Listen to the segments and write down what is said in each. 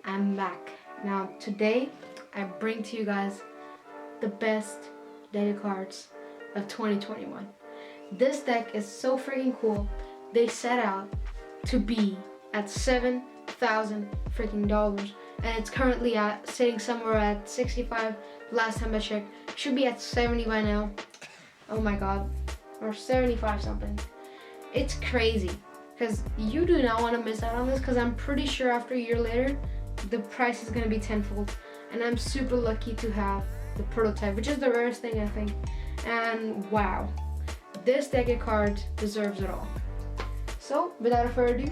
I'm back. Now today I bring to you guys the best deck cards of 2021. This deck is so freaking cool. They set out to be at 7,000 freaking dollars, and it's currently sitting somewhere at 65. Last time I checked, should be at 70 by now. Oh my god, or 75 something. It's crazy because you do not want to miss out on this, because I'm pretty sure after a year later the price is going to be tenfold, and I'm super lucky to have the prototype, which is the rarest thing I think. And wow, this deck of cards deserves it all. So without further ado,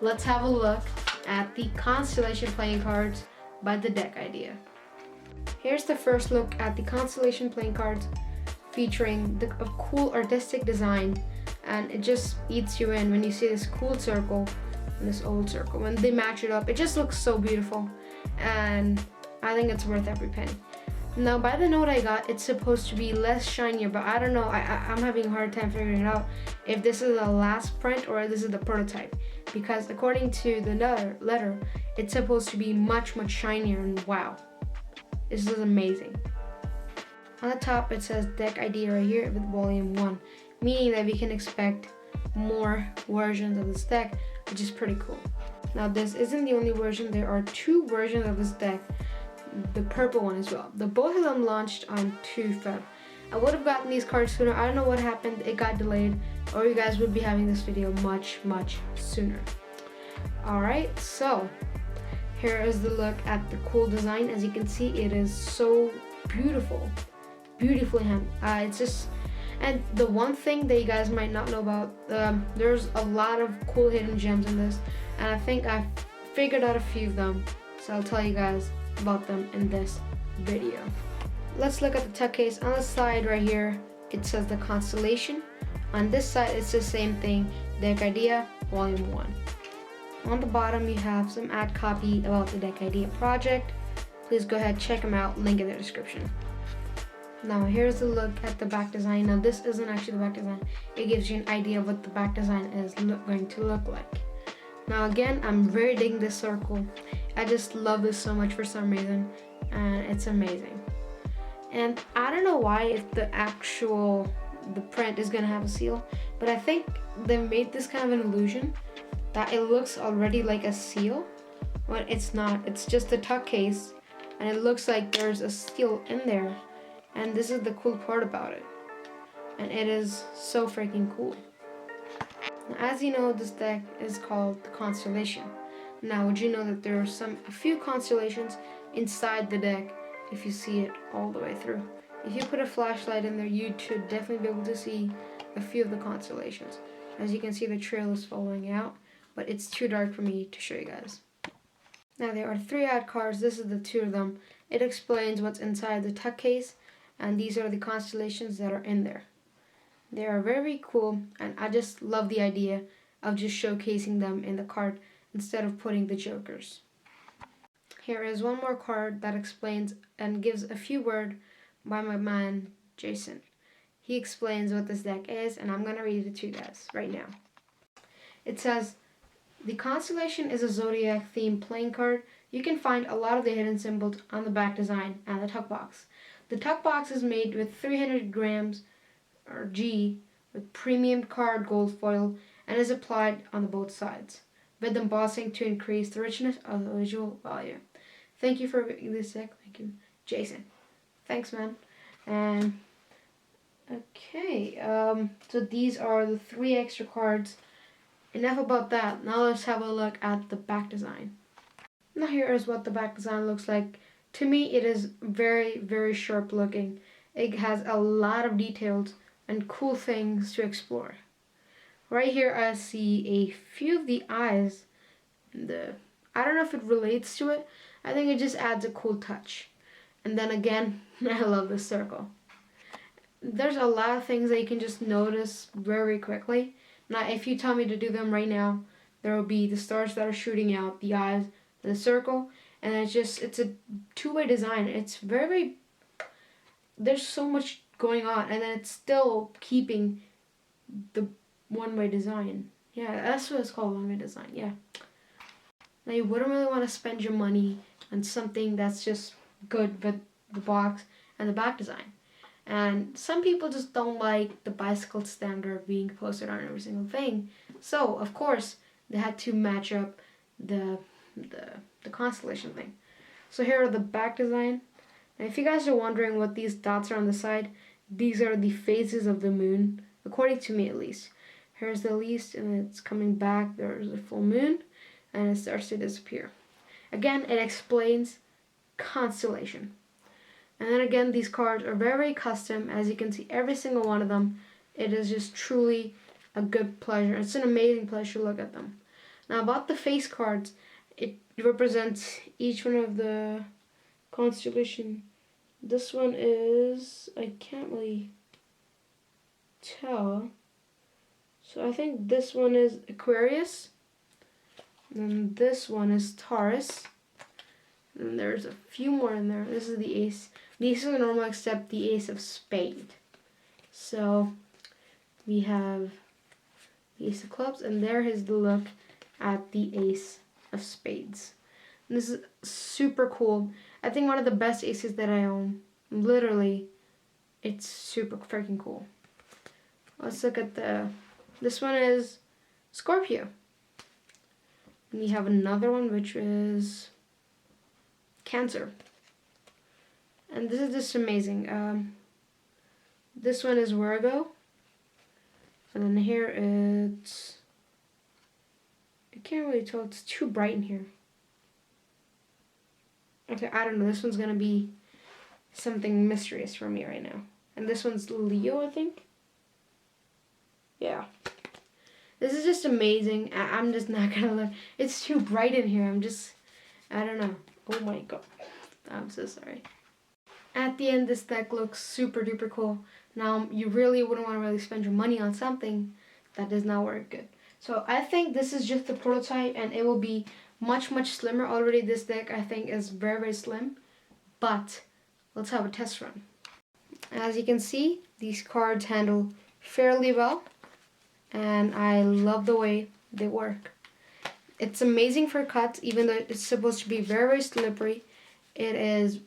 let's have a look at the Constellation playing cards by the deck idea. Here's the first look at the Constellation playing cards, featuring a cool artistic design, and it just eats you in when you see this cool circle and this old circle. When they match it up, it just looks so beautiful, and I think it's worth every penny. Now, by the note I got, it's supposed to be less shinier, but I don't know. I'm having a hard time figuring it out if this is the last print or this is the prototype, because according to the letter, it's supposed to be much shinier, and wow, this is amazing. On the top it says deck ID right here with volume 1, meaning that we can expect more versions of this deck, which is pretty cool. Now this isn't the only version. There are 2 versions of this deck, the purple one as well. Both of them launched on 2 Feb. I would have gotten these cards sooner. I don't know what happened, it got delayed, or you guys would be having this video much sooner. Alright, so here is the look at the cool design. As you can see, it is so beautifully handled. It's just, and the one thing that you guys might not know about, there's a lot of cool hidden gems in this, and I think I've figured out a few of them, so I'll tell you guys about them in this video. Let's look at the tuck case. On the side right here, it says the Constellation. On this side, it's the same thing, deck idea volume 1. On the bottom, you have some ad copy about the deck idea project. Please go ahead, check them out, link in the description. Now here's a look at the back design. Now this isn't actually the back design. It gives you an idea of what the back design is going to look like. Now again, I'm very digging this circle. I just love this so much for some reason, and it's amazing. And I don't know why, if the print is gonna have a seal, but I think they made this kind of an illusion that it looks already like a seal, but it's not. It's just a tuck case, and it looks like there's a seal in there. And this is the cool part about it, and it is so freaking cool. Now, as you know, this deck is called the Constellation. Now, would you know that there are a few constellations inside the deck if you see it all the way through? If you put a flashlight in there, you should definitely be able to see a few of the constellations. As you can see, the trail is following out, but it's too dark for me to show you guys. Now, there are 3 ad cards. This is the 2 of them. It explains what's inside the tuck case, and these are the constellations that are in there. They are very cool, and I just love the idea of just showcasing them in the card instead of putting the jokers. Here is one more card that explains and gives a few words by my man Jason. He explains what this deck is, and I'm going to read it to you guys right now. It says, the Constellation is a zodiac themed playing card. You can find a lot of the hidden symbols on the back design and the tuck box. The tuck box is made with 300 grams or G with premium card gold foil and is applied on both sides with embossing to increase the richness of the visual value. Thank you for this deck. Thank you, Jason. Thanks, man. And okay, so these are the 3 extra cards. Enough about that. Now let's have a look at the back design. Now here is what the back design looks like. To me, it is very sharp looking. It has a lot of details and cool things to explore. Right here I see a few of the eyes. I don't know if it relates to it. I think it just adds a cool touch. And then again, I love this circle. There's a lot of things that you can just notice very quickly. Now if you tell me to do them right now, there will be the stars that are shooting out, the eyes, the circle, and it's a 2-way design. It's very, there's so much going on, and then it's still keeping the 1-way design. Yeah, that's what it's called, 1-way design, yeah. Now you wouldn't really want to spend your money on something that's just good with the box and the back design. And some people just don't like the bicycle standard being posted on every single thing. So of course they had to match up the the Constellation thing. So here are the back design. And if you guys are wondering what these dots are on the side, these are the phases of the moon, according to me at least. Here's the least, and it's coming back. There's a full moon, and it starts to disappear. Again, it explains constellation. And then again, these cards are very custom. As you can see, every single one of them, it is just truly a good pleasure. It's an amazing pleasure to look at them. Now about the face cards, it represents each one of the constellation. This one is, I can't really tell. So I think this one is Aquarius. And this one is Taurus. And there's a few more in there. This is the ace. These are normal except the ace of spade. So we have the ace of clubs, and there is the look at the ace of spades. And this is super cool. I think one of the best aces that I own. Literally, it's super freaking cool. Let's look at this one is Scorpio. And we have another one which is Cancer. And this is just amazing. This one is Virgo. And then here it's, I can't really tell, it's too bright in here. Okay, I don't know, this one's gonna be something mysterious for me right now. And this one's Leo, I think. Yeah. This is just amazing. I'm just not gonna look. It's too bright in here. I don't know. Oh my god. I'm so sorry. At the end, this deck looks super duper cool. Now, you really wouldn't want to really spend your money on something that does not work good. So I think this is just the prototype, and it will be much, much slimmer. Already this deck, I think, is very, very slim. But let's have a test run. As you can see, these cards handle fairly well. And I love the way they work. It's amazing for cuts, even though it's supposed to be very, very slippery. It is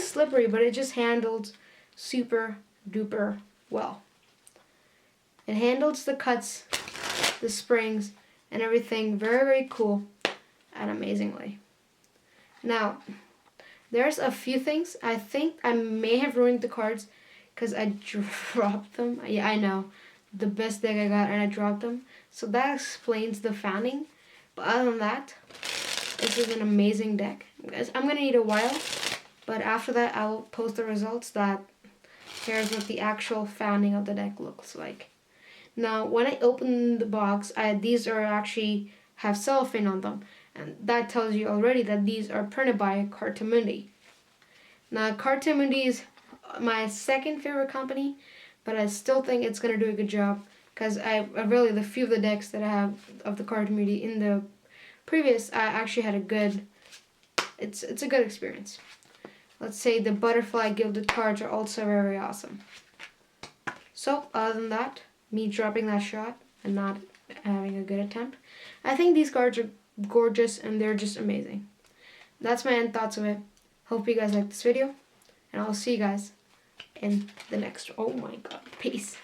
slippery, but it just handles super duper well. It handles the cuts, the springs, and everything very, very cool and amazingly. Now, there's a few things. I think I may have ruined the cards because I dropped them. Yeah, I know. The best deck I got and I dropped them. So that explains the fanning. But other than that, this is an amazing deck. Guys, I'm going to need a while. But after that, I will post the results that here's what the actual fanning of the deck looks like. Now, when I open the box, these are actually have cellophane on them. And that tells you already that these are printed by Cartamundi. Now, Cartamundi is my second favorite company, but I still think it's going to do a good job because I really, the few of the decks that I have of the Cartamundi in the previous, I actually had a good, it's a good experience. Let's say the butterfly gilded cards are also very, very awesome. So, other than that, me dropping that shot and not having a good attempt, I think these cards are gorgeous and they're just amazing. That's my end thoughts of it. Hope you guys liked this video, and I'll see you guys in the next. Oh my god, peace.